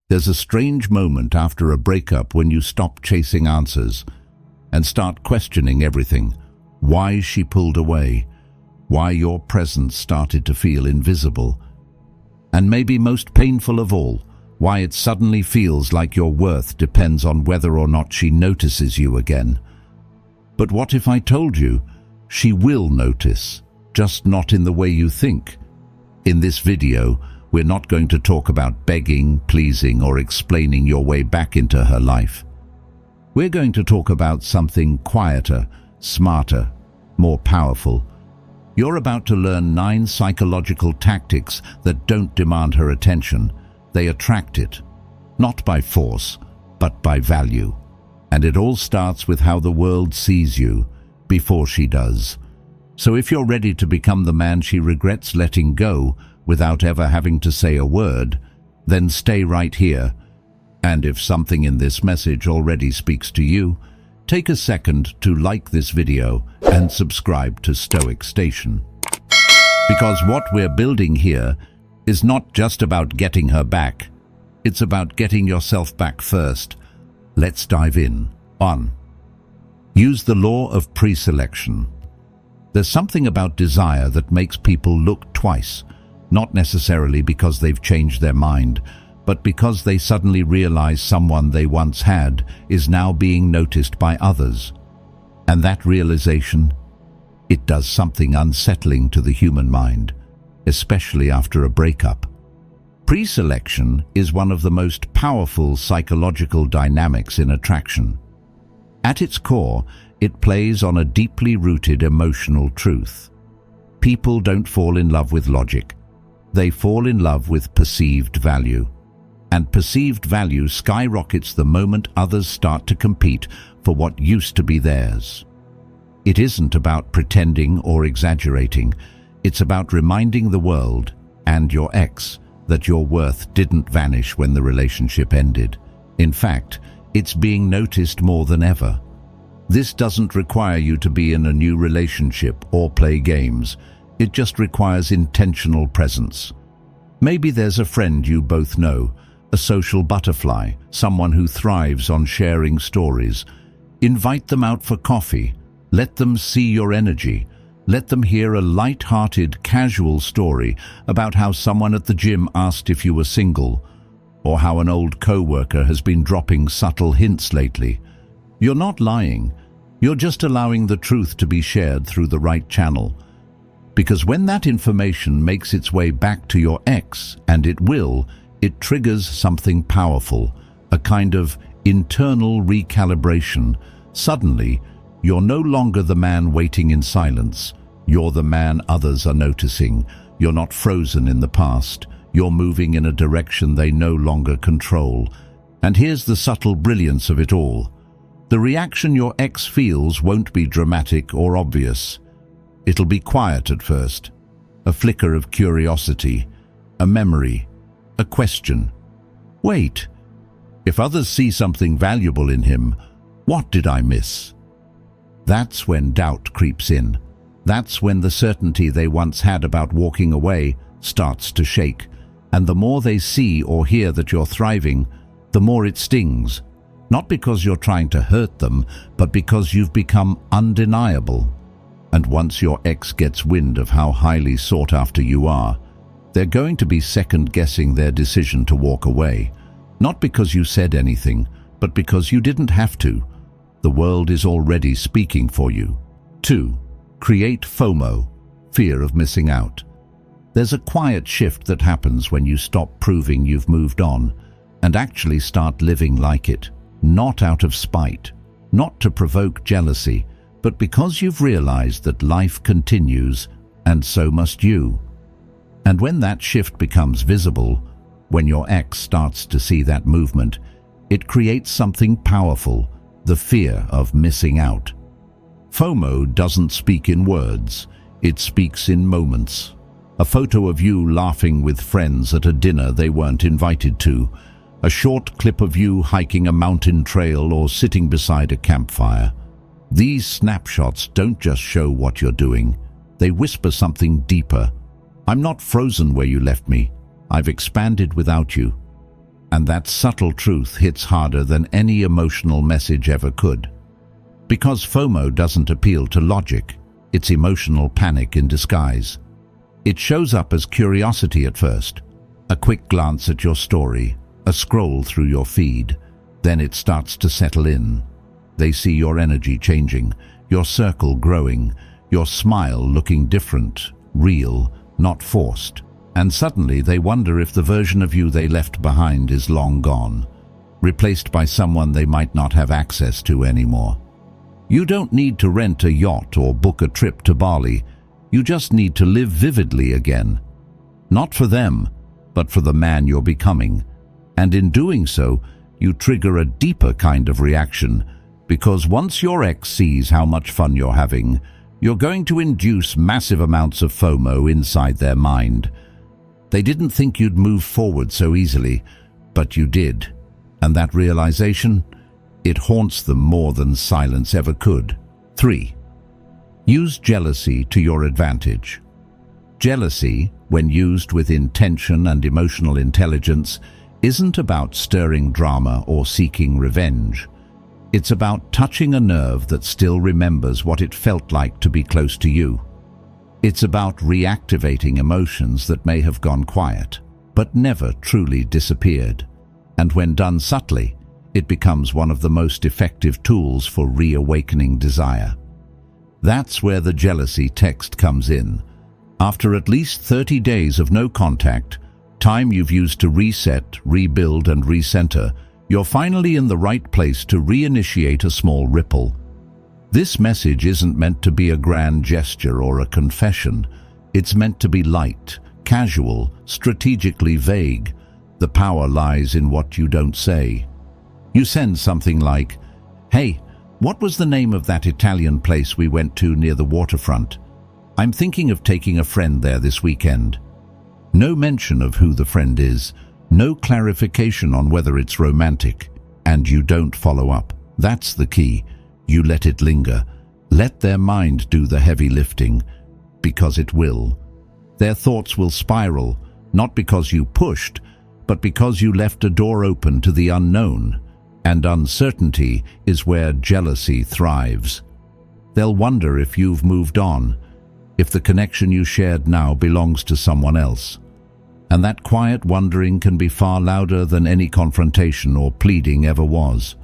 There's a strange moment after a breakup when you stop chasing answers and start questioning everything. Why she pulled away, why your presence started to feel invisible, and maybe most painful of all, why it suddenly feels like your worth depends on whether or not she notices you again. But what if I told you she will notice, just not in the way you think? In this video, we're not going to talk about begging, pleasing, or explaining your way back into her life. We're going to talk about something quieter, smarter, more powerful. You're about to learn 9 psychological tactics that don't demand her attention. They attract it, not by force, but by value. And it all starts with how the world sees you before she does. So if you're ready to become the man she regrets letting go without ever having to say a word, then stay right here. And if something in this message already speaks to you, take a second to like this video and subscribe to Stoic Station. Because what we're building here is not just about getting her back, it's about getting yourself back first. Let's dive in. 1. Use the law of pre-selection. There's something about desire that makes people look twice, not necessarily because they've changed their mind, but because they suddenly realize someone they once had is now being noticed by others. And that realization, it does something unsettling to the human mind, especially after a breakup. Pre-selection is one of the most powerful psychological dynamics in attraction. At its core, it plays on a deeply rooted emotional truth. People don't fall in love with logic. They fall in love with perceived value. And perceived value skyrockets the moment others start to compete for what used to be theirs. It isn't about pretending or exaggerating. It's about reminding the world and your ex that your worth didn't vanish when the relationship ended. In fact, it's being noticed more than ever. This doesn't require you to be in a new relationship or play games. It just requires intentional presence. Maybe there's a friend you both know, a social butterfly, someone who thrives on sharing stories. Invite them out for coffee. Let them see your energy. Let them hear a light-hearted, casual story about how someone at the gym asked if you were single, or how an old co-worker has been dropping subtle hints lately. You're not lying. You're just allowing the truth to be shared through the right channel. Because when that information makes its way back to your ex, and it will, it triggers something powerful, a kind of internal recalibration. Suddenly, you're no longer the man waiting in silence. You're the man others are noticing. You're not frozen in the past. You're moving in a direction they no longer control. And here's the subtle brilliance of it all. The reaction your ex feels won't be dramatic or obvious. It'll be quiet at first. A flicker of curiosity, a memory, a question. Wait, if others see something valuable in him, what did I miss? That's when doubt creeps in. That's when the certainty they once had about walking away starts to shake. And the more they see or hear that you're thriving, the more it stings. Not because you're trying to hurt them, but because you've become undeniable. And once your ex gets wind of how highly sought after you are, they're going to be second-guessing their decision to walk away. Not because you said anything, but because you didn't have to. The world is already speaking for you. 2. Create FOMO, fear of missing out. There's a quiet shift that happens when you stop proving you've moved on and actually start living like it. Not out of spite, not to provoke jealousy, but because you've realized that life continues, and so must you. And when that shift becomes visible, when your ex starts to see that movement, it creates something powerful, the fear of missing out. FOMO doesn't speak in words, it speaks in moments. A photo of you laughing with friends at a dinner they weren't invited to, a short clip of you hiking a mountain trail or sitting beside a campfire. These snapshots don't just show what you're doing, they whisper something deeper. I'm not frozen where you left me. I've expanded without you. And that subtle truth hits harder than any emotional message ever could. Because FOMO doesn't appeal to logic, it's emotional panic in disguise. It shows up as curiosity at first, a quick glance at your story, a scroll through your feed. Then it starts to settle in. They see your energy changing, your circle growing, your smile looking different, real, not forced. And suddenly they wonder if the version of you they left behind is long gone, replaced by someone they might not have access to anymore. You don't need to rent a yacht or book a trip to Bali. You just need to live vividly again. Not for them, but for the man you're becoming. And in doing so, you trigger a deeper kind of reaction, because once your ex sees how much fun you're having, you're going to induce massive amounts of FOMO inside their mind. They didn't think you'd move forward so easily, but you did. And that realization, it haunts them more than silence ever could. 3. Use jealousy to your advantage. Jealousy, when used with intention and emotional intelligence, isn't about stirring drama or seeking revenge. It's about touching a nerve that still remembers what it felt like to be close to you. It's about reactivating emotions that may have gone quiet, but never truly disappeared. And when done subtly, it becomes one of the most effective tools for reawakening desire. That's where the jealousy text comes in. After at least 30 days of no contact, time you've used to reset, rebuild, and recenter, you're finally in the right place to reinitiate a small ripple. This message isn't meant to be a grand gesture or a confession. It's meant to be light, casual, strategically vague. The power lies in what you don't say. You send something like, "Hey, what was the name of that Italian place we went to near the waterfront? I'm thinking of taking a friend there this weekend." No mention of who the friend is, no clarification on whether it's romantic, and you don't follow up. That's the key. You let it linger. Let their mind do the heavy lifting, because it will. Their thoughts will spiral, not because you pushed, but because you left a door open to the unknown. And uncertainty is where jealousy thrives. They'll wonder if you've moved on, if the connection you shared now belongs to someone else. And that quiet wondering can be far louder than any confrontation or pleading ever was.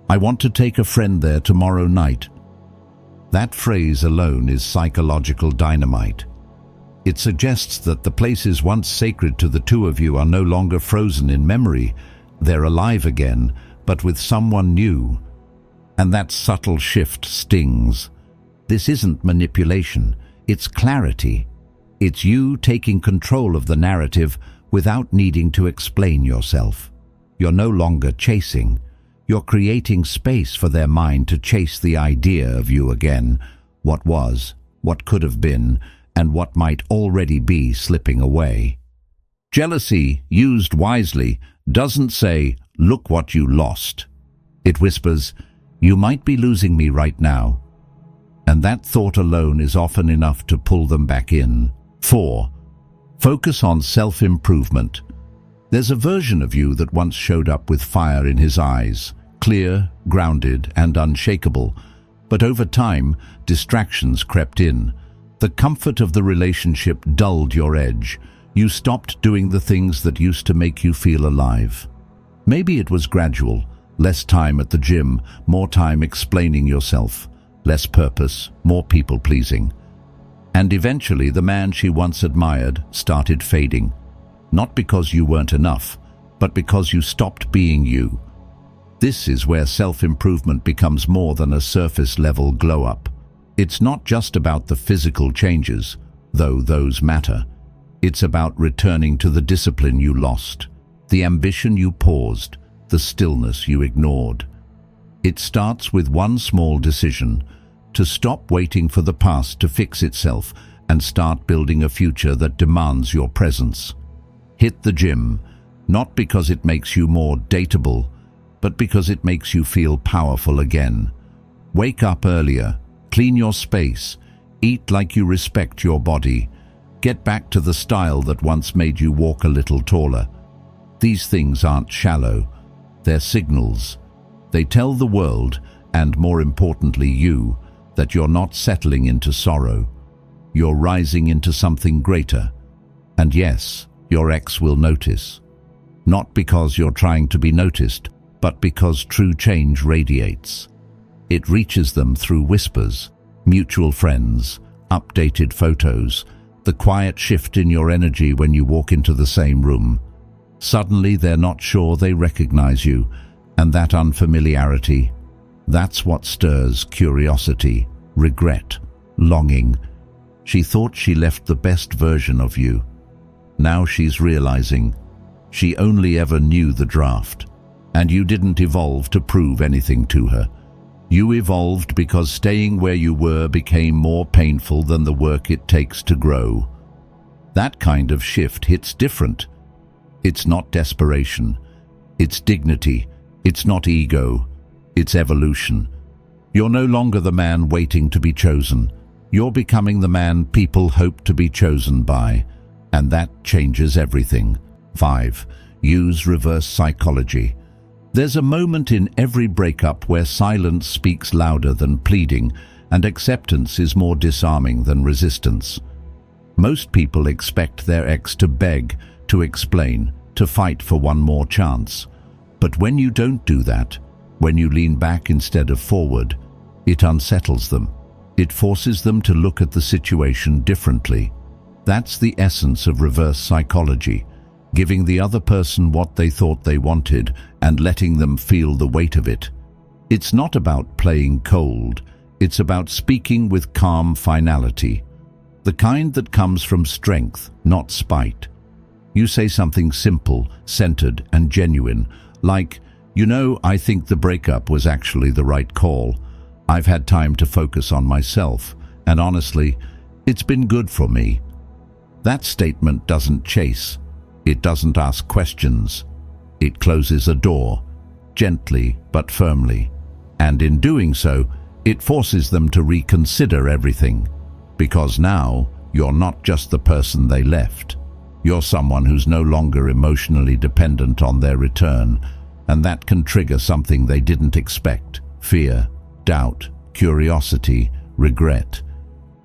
"I want to take a friend there tomorrow night." That phrase alone is psychological dynamite. It suggests that the places once sacred to the two of you are no longer frozen in memory. They're alive again, but with someone new. And that subtle shift stings. This isn't manipulation, it's clarity. It's you taking control of the narrative without needing to explain yourself. You're no longer chasing. You're creating space for their mind to chase the idea of you again, what was, what could have been, and what might already be slipping away. Jealousy, used wisely, doesn't say, "Look what you lost." It whispers, "You might be losing me right now." And that thought alone is often enough to pull them back in. 4. Focus on self-improvement. There's a version of you that once showed up with fire in his eyes, clear, grounded, and unshakable. But over time, distractions crept in. The comfort of the relationship dulled your edge. You stopped doing the things that used to make you feel alive. Maybe it was gradual, less time at the gym, more time explaining yourself, less purpose, more people-pleasing. And eventually the man she once admired started fading. Not because you weren't enough, but because you stopped being you. This is where self-improvement becomes more than a surface-level glow-up. It's not just about the physical changes, though those matter. It's about returning to the discipline you lost, the ambition you paused, the stillness you ignored. It starts with one small decision: to stop waiting for the past to fix itself and start building a future that demands your presence. Hit the gym, not because it makes you more dateable, but because it makes you feel powerful again. Wake up earlier, clean your space, eat like you respect your body. Get back to the style that once made you walk a little taller. These things aren't shallow. They're signals. They tell the world, and more importantly you, that you're not settling into sorrow. You're rising into something greater. And yes, your ex will notice. Not because you're trying to be noticed, but because true change radiates. It reaches them through whispers, mutual friends, updated photos, the quiet shift in your energy when you walk into the same room. Suddenly they're not sure they recognize you, and that unfamiliarity, that's what stirs curiosity, regret, longing. She thought she left the best version of you. Now she's realizing she only ever knew the draft, and you didn't evolve to prove anything to her. You evolved because staying where you were became more painful than the work it takes to grow. That kind of shift hits different. It's not desperation. It's dignity. It's not ego. It's evolution. You're no longer the man waiting to be chosen. You're becoming the man people hope to be chosen by. And that changes everything. 5. Use reverse psychology. There's a moment in every breakup where silence speaks louder than pleading, and acceptance is more disarming than resistance. Most people expect their ex to beg, to explain, to fight for one more chance. But when you don't do that, when you lean back instead of forward, it unsettles them. It forces them to look at the situation differently. That's the essence of reverse psychology. Giving the other person what they thought they wanted and letting them feel the weight of it. It's not about playing cold. It's about speaking with calm finality. The kind that comes from strength, not spite. You say something simple, centered, and genuine, like, I think the breakup was actually the right call. I've had time to focus on myself, and honestly, it's been good for me. That statement doesn't chase. It doesn't ask questions. It closes a door, gently but firmly. And in doing so, it forces them to reconsider everything. Because now, you're not just the person they left. You're someone who's no longer emotionally dependent on their return, and that can trigger something they didn't expect: fear, doubt, curiosity, regret.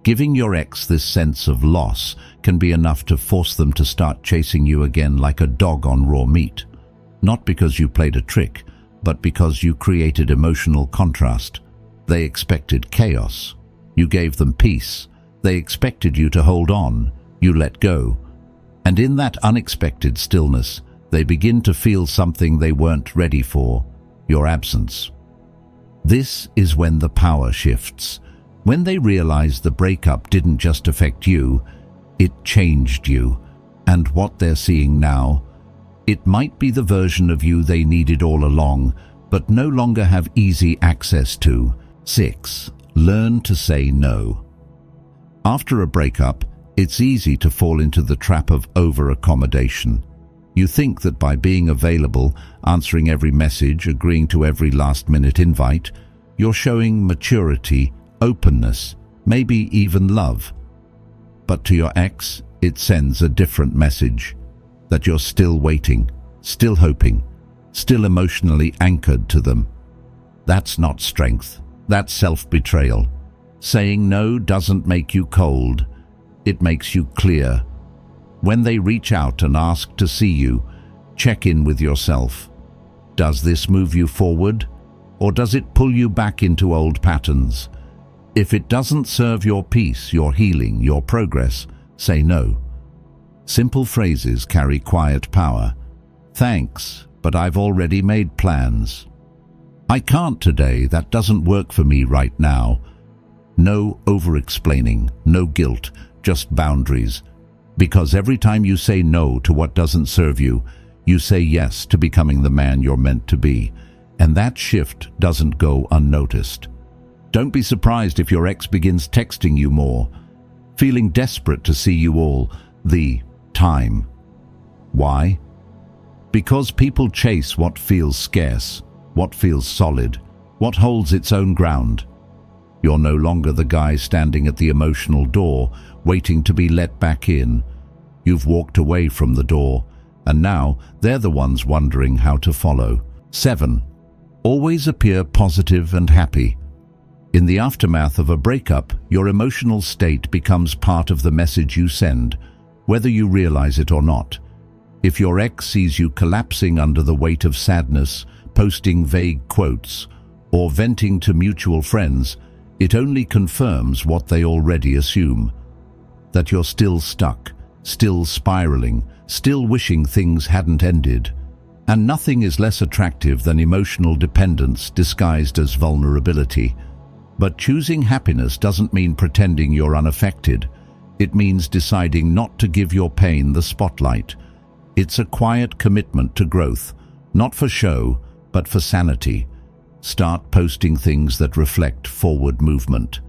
Giving your ex this sense of loss can be enough to force them to start chasing you again like a dog on raw meat. Not because you played a trick, but because you created emotional contrast. They expected chaos. You gave them peace. They expected you to hold on. You let go. And in that unexpected stillness, they begin to feel something they weren't ready for: your absence. This is when the power shifts. When they realize the breakup didn't just affect you, it changed you. And what they're seeing now, it might be the version of you they needed all along, but no longer have easy access to. 6. Learn to say no. After a breakup, it's easy to fall into the trap of over-accommodation. You think that by being available, answering every message, agreeing to every last-minute invite, you're showing maturity, openness, maybe even love. But to your ex, it sends a different message: that you're still waiting, still hoping, still emotionally anchored to them. That's not strength. That's self-betrayal. Saying no doesn't make you cold. It makes you clear. When they reach out and ask to see you, check in with yourself. Does this move you forward, or does it pull you back into old patterns? If it doesn't serve your peace, your healing, your progress, say no. Simple phrases carry quiet power. Thanks, but I've already made plans. I can't today, that doesn't work for me right now. No over-explaining, no guilt, just boundaries. Because every time you say no to what doesn't serve you, you say yes to becoming the man you're meant to be. And that shift doesn't go unnoticed. Don't be surprised if your ex begins texting you more, feeling desperate to see you all the time. Why? Because people chase what feels scarce, what feels solid, what holds its own ground. You're no longer the guy standing at the emotional door, waiting to be let back in. You've walked away from the door, and now they're the ones wondering how to follow. 7. Always appear positive and happy. In the aftermath of a breakup, your emotional state becomes part of the message you send, whether you realize it or not. If your ex sees you collapsing under the weight of sadness, posting vague quotes, or venting to mutual friends, it only confirms what they already assume: that you're still stuck, still spiraling, still wishing things hadn't ended. And nothing is less attractive than emotional dependence disguised as vulnerability. But choosing happiness doesn't mean pretending you're unaffected. It means deciding not to give your pain the spotlight. It's a quiet commitment to growth, not for show, but for sanity. Start posting things that reflect forward movement.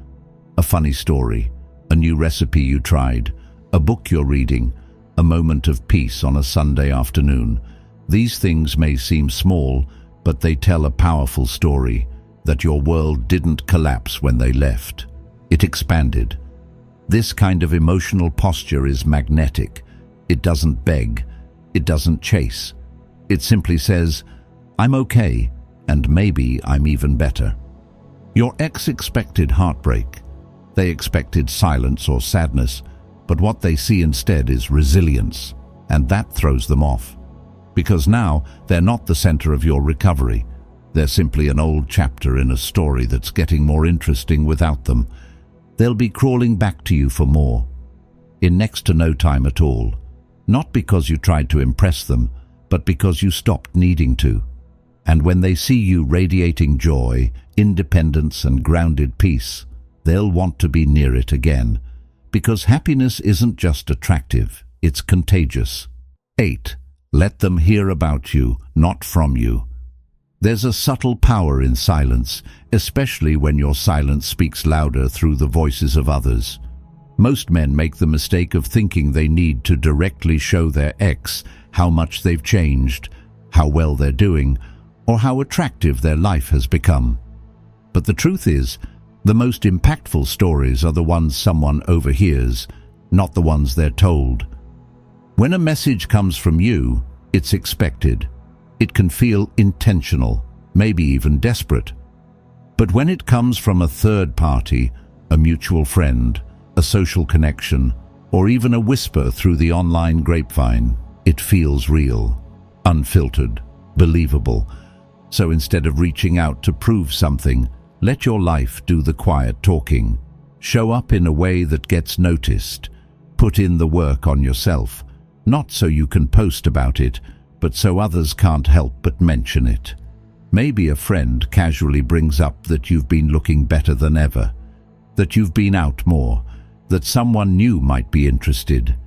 A funny story, a new recipe you tried, a book you're reading, a moment of peace on a Sunday afternoon. These things may seem small, but they tell a powerful story, that your world didn't collapse when they left. It expanded. This kind of emotional posture is magnetic. It doesn't beg. It doesn't chase. It simply says, "I'm okay, and maybe I'm even better." Your ex expected heartbreak. They expected silence or sadness, but what they see instead is resilience, and that throws them off. Because now they're not the center of your recovery. They're simply an old chapter in a story that's getting more interesting without them. They'll be crawling back to you for more, in next to no time at all. Not because you tried to impress them, but because you stopped needing to. And when they see you radiating joy, independence, and grounded peace, they'll want to be near it again. Because happiness isn't just attractive, it's contagious. 8. Let them hear about you, not from you. There's a subtle power in silence, especially when your silence speaks louder through the voices of others. Most men make the mistake of thinking they need to directly show their ex how much they've changed, how well they're doing, or how attractive their life has become. But the truth is, the most impactful stories are the ones someone overhears, not the ones they're told. When a message comes from you, it's expected. It can feel intentional, maybe even desperate. But when it comes from a third party, a mutual friend, a social connection, or even a whisper through the online grapevine, it feels real, unfiltered, believable. So instead of reaching out to prove something, let your life do the quiet talking. Show up in a way that gets noticed. Put in the work on yourself, not so you can post about it, but so others can't help but mention it. Maybe a friend casually brings up that you've been looking better than ever, that you've been out more, that someone new might be interested.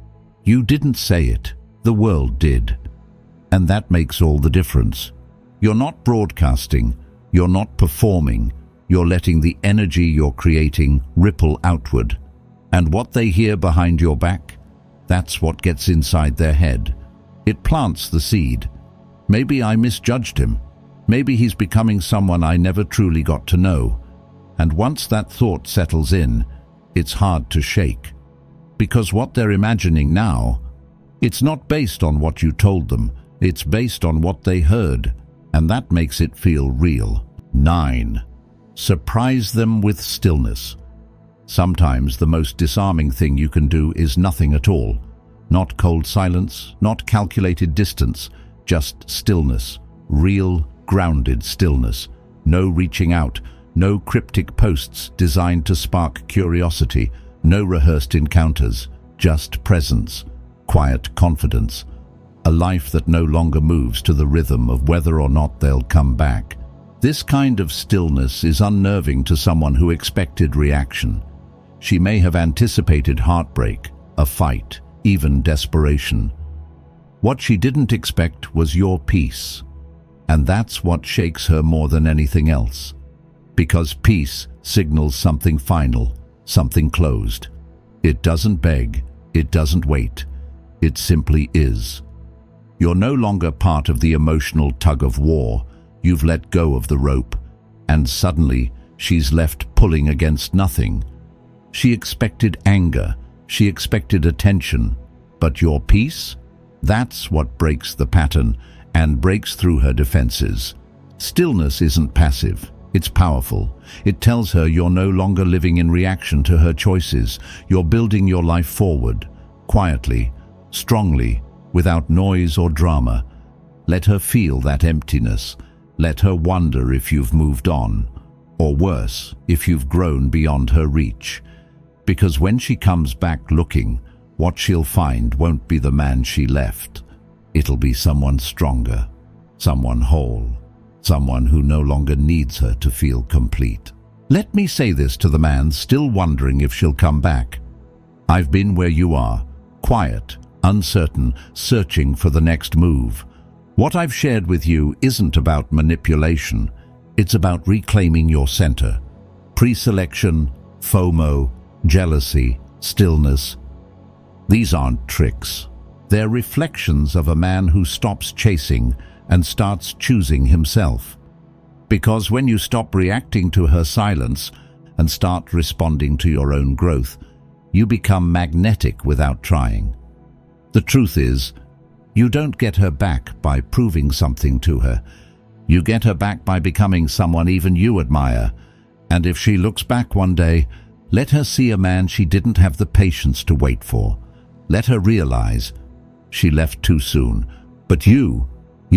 You didn't say it, the world did. And that makes all the difference. You're not broadcasting, you're not performing, you're letting the energy you're creating ripple outward. And what they hear behind your back, that's what gets inside their head. It plants the seed. Maybe I misjudged him. Maybe he's becoming someone I never truly got to know. And once that thought settles in, it's hard to shake. Because what they're imagining now, it's not based on what you told them, it's based on what they heard, and that makes it feel real. 9. Surprise them with stillness. Sometimes the most disarming thing you can do is nothing at all. Not cold silence, not calculated distance, just stillness. Real, grounded stillness. No reaching out, no cryptic posts designed to spark curiosity, no rehearsed encounters, just presence, quiet confidence. A life that no longer moves to the rhythm of whether or not they'll come back. This kind of stillness is unnerving to someone who expected reaction. She may have anticipated heartbreak, a fight, even desperation. What she didn't expect was your peace. And that's what shakes her more than anything else. Because peace signals something final, something closed. It doesn't beg, it doesn't wait. It simply is. You're no longer part of the emotional tug of war. You've let go of the rope, and suddenly she's left pulling against nothing. She expected anger, she expected attention, but your peace? That's what breaks the pattern and breaks through her defenses. Stillness isn't passive, it's powerful. It tells her you're no longer living in reaction to her choices. You're building your life forward, quietly, strongly, without noise or drama. Let her feel that emptiness. Let her wonder if you've moved on, or worse, if you've grown beyond her reach. Because when she comes back looking, what she'll find won't be the man she left. It'll be someone stronger, someone whole, someone who no longer needs her to feel complete. Let me say this to the man still wondering if she'll come back. I've been where you are, quiet, uncertain, searching for the next move. What I've shared with you isn't about manipulation. It's about reclaiming your center. Pre-selection, FOMO, jealousy, stillness. These aren't tricks. They're reflections of a man who stops chasing and starts choosing himself. Because when you stop reacting to her silence and start responding to your own growth, you become magnetic without trying. The truth is, you don't get her back by proving something to her. You get her back by becoming someone even you admire. And if she looks back one day, let her see a man she didn't have the patience to wait for. Let her realize she left too soon. But you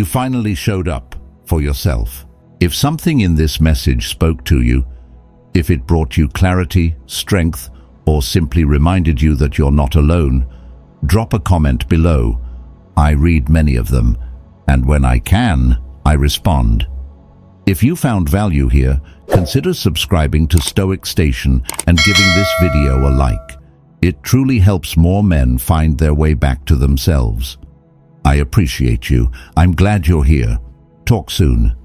finally showed up for yourself. If something in this message spoke to you, if it brought you clarity, strength, or simply reminded you that you're not alone, drop a comment below. I read many of them, and when I can, I respond. If you found value here, consider subscribing to Stoic Station and giving this video a like. It truly helps more men find their way back to themselves. I appreciate you. I'm glad you're here. Talk soon.